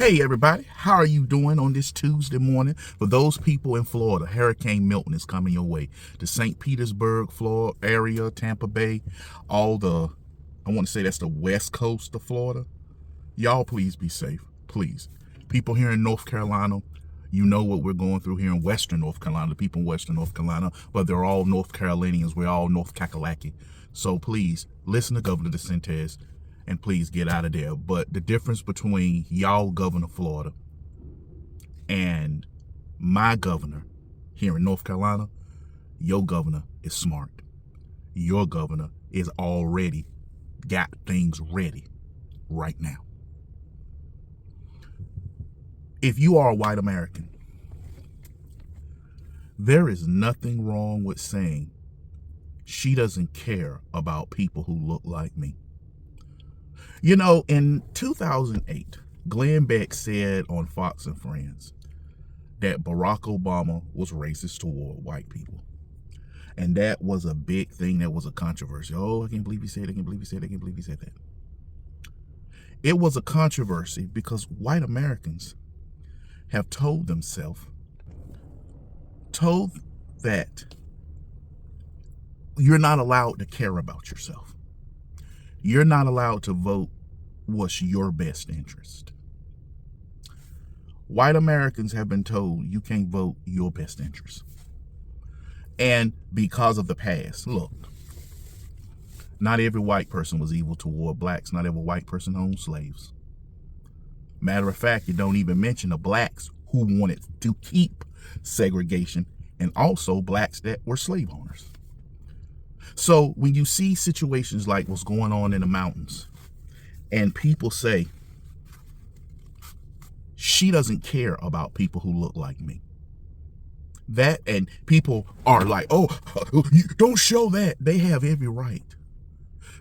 Hey everybody, how are you doing on this Tuesday morning? For those people in Florida, Hurricane Milton is coming your way. The St. Petersburg, Florida area, Tampa Bay, I want to say that's the west coast of Florida. Y'all please be safe, please. People here in North Carolina, you know what we're going through here in Western North Carolina, the people in Western North Carolina, but they're all North Carolinians. We're all North Kakalaki. So please listen to Governor DeSantis and please get out of there. But the difference between y'all governor Florida and my governor here in North Carolina, your governor is smart. Your governor is already got things ready right now. If you are a white American, there is nothing wrong with saying she doesn't care about people who look like me. You know, in 2008, Glenn Beck said on Fox and Friends that Barack Obama was racist toward white people. And that was a big thing. That was a controversy. Oh, I can't believe he said it. I can't believe he said it. I can't believe he said that. It was a controversy because white Americans have told that you're not allowed to care about yourself. You're not allowed to vote what's your best interest. White Americans have been told you can't vote your best interest. And because of the past, look, not every white person was evil toward blacks. Not every white person owned slaves. Matter of fact, you don't even mention the blacks who wanted to keep segregation and also blacks that were slave owners. So when you see situations like what's going on in the mountains and people say, she doesn't care about people who look like me. That, and people are like, oh, don't show that. They have every right.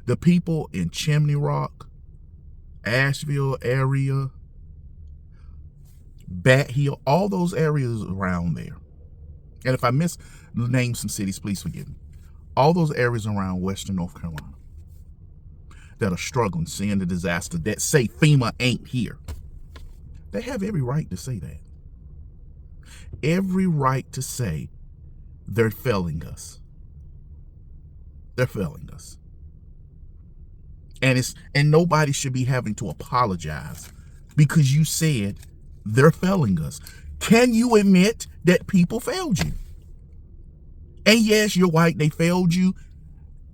The people in Chimney Rock, Asheville area, Bat Hill, all those areas around there. And if I misname some cities, please forgive me. All those areas around Western North Carolina that are struggling, seeing the disaster, that say FEMA ain't here. They have every right to say that. Every right to say they're failing us. They're failing us. And nobody should be having to apologize because you said they're failing us. Can you admit that people failed you? And yes, you're white, they failed you,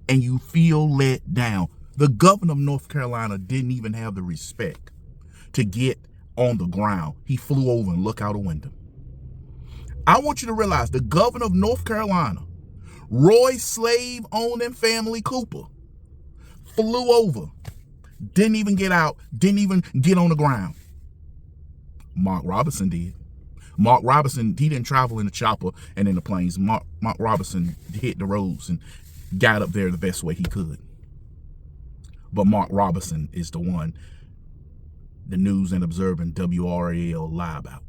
and you feel let down. The governor of North Carolina didn't even have the respect to get on the ground. He flew over and looked out a window. I want you to realize the governor of North Carolina, Roy slave-owning family Cooper, flew over, didn't even get out, didn't even get on the ground. Mark Robinson did. Mark Robinson, he didn't travel in the chopper and in the planes. Mark Robinson hit the roads and got up there the best way he could. But Mark Robinson is the one the News and Observer and WRAL lie about.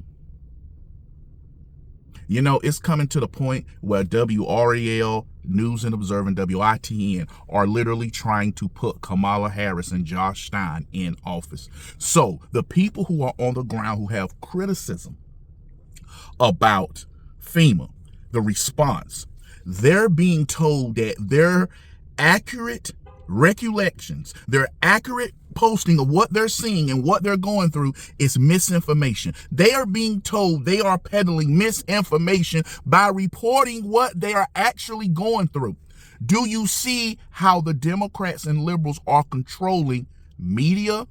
You know, it's coming to the point where WRAL, News and Observer, and WITN are literally trying to put Kamala Harris and Josh Stein in office. So the people who are on the ground who have criticism about FEMA, the response, they're being told that their accurate recollections, their accurate posting of what they're seeing and what they're going through is misinformation. They are being told they are peddling misinformation by reporting what they are actually going through. Do you see how the Democrats and liberals are controlling media?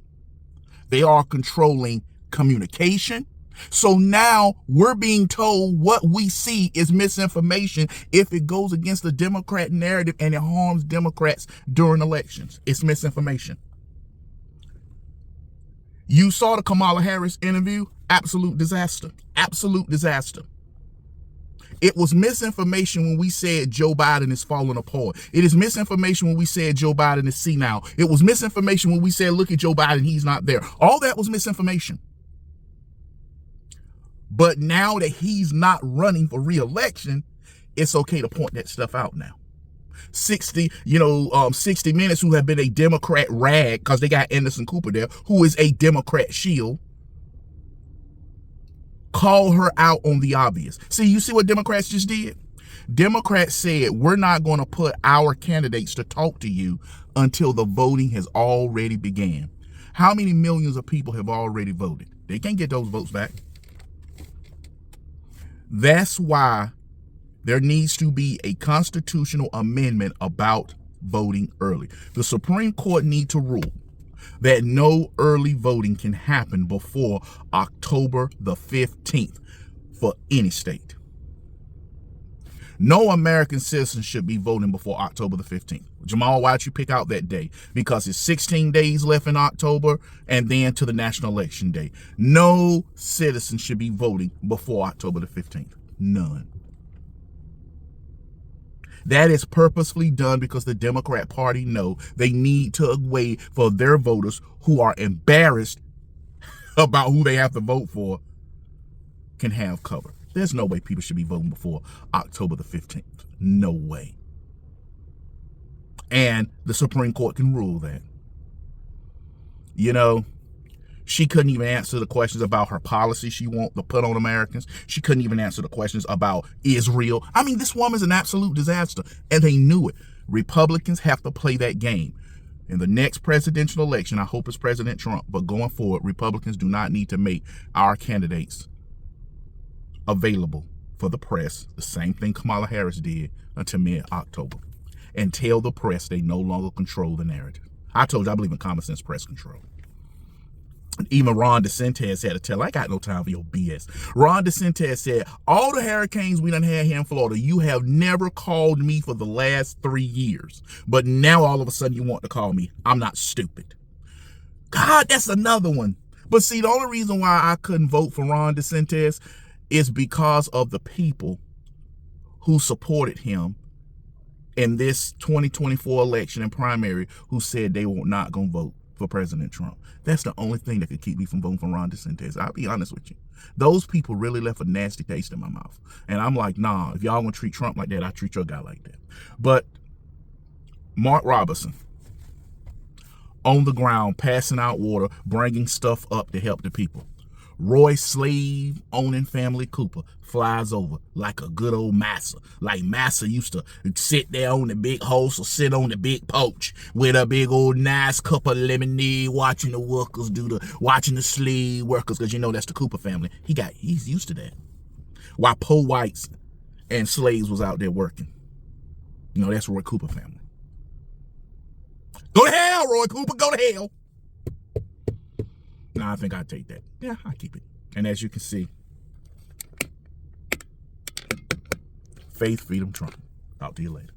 They are controlling communication. So now we're being told what we see is misinformation if it goes against the Democrat narrative and it harms Democrats during elections. It's misinformation. You saw the Kamala Harris interview. Absolute disaster. Absolute disaster. It was misinformation when we said Joe Biden is falling apart. It is misinformation when we said Joe Biden is senile. It was misinformation when we said, look at Joe Biden, he's not there. All that was misinformation. But now that he's not running for re-election, it's okay to point that stuff out now. 60 Minutes, who have been a Democrat rag because they got Anderson Cooper there, who is a Democrat shield. Call her out on the obvious. See, you see what Democrats just did? Democrats said, we're not going to put our candidates to talk to you until the voting has already began. How many millions of people have already voted? They can't get those votes back. That's why there needs to be a constitutional amendment about voting early. The Supreme Court needs to rule that no early voting can happen before October the 15th for any state. No American citizen should be voting before October the 15th. Jamal, why'd you pick out that day? Because it's 16 days left in October and then to the National Election Day. No citizen should be voting before October the 15th. None. That is purposefully done because the Democrat Party know they need to wait for their voters who are embarrassed about who they have to vote for can have cover. There's no way people should be voting before October the 15th. No way. And the Supreme Court can rule that. You know, she couldn't even answer the questions about her policy she wants to put on Americans. She couldn't even answer the questions about Israel. I mean, this woman's an absolute disaster, and they knew it. Republicans have to play that game. In the next presidential election, I hope it's President Trump, but going forward, Republicans do not need to make our candidates available for the press, the same thing Kamala Harris did, until mid-October, and tell the press they no longer control the narrative. I told you I believe in common sense press control. Even Ron DeSantis had to tell, I got no time for your BS. Ron DeSantis said, all the hurricanes we done had here in Florida, you have never called me for the last 3 years. But now all of a sudden you want to call me. I'm not stupid. God, that's another one. But see, the only reason why I couldn't vote for Ron DeSantis is because of the people who supported him in this 2024 election and primary who said they were not going to vote for President Trump. That's the only thing that could keep me from voting for Ron DeSantis. I'll be honest with you. Those people really left a nasty taste in my mouth. And I'm like, nah, if y'all want to treat Trump like that, I treat your guy like that. But Mark Robertson, on the ground, passing out water, bringing stuff up to help the people. Roy slave owning family Cooper flies over like a good old massa. Like Massa used to sit there on the big house or sit on the big porch with a big old nice cup of lemonade, watching the workers watching the slave workers, because you know that's the Cooper family. He's used to that. While poor whites and slaves was out there working. You know, that's Roy Cooper family. Go to hell, Roy Cooper, go to hell. No, I think I'd take that. Yeah, I'll keep it. And as you can see, faith, freedom, Trump. Talk to you later.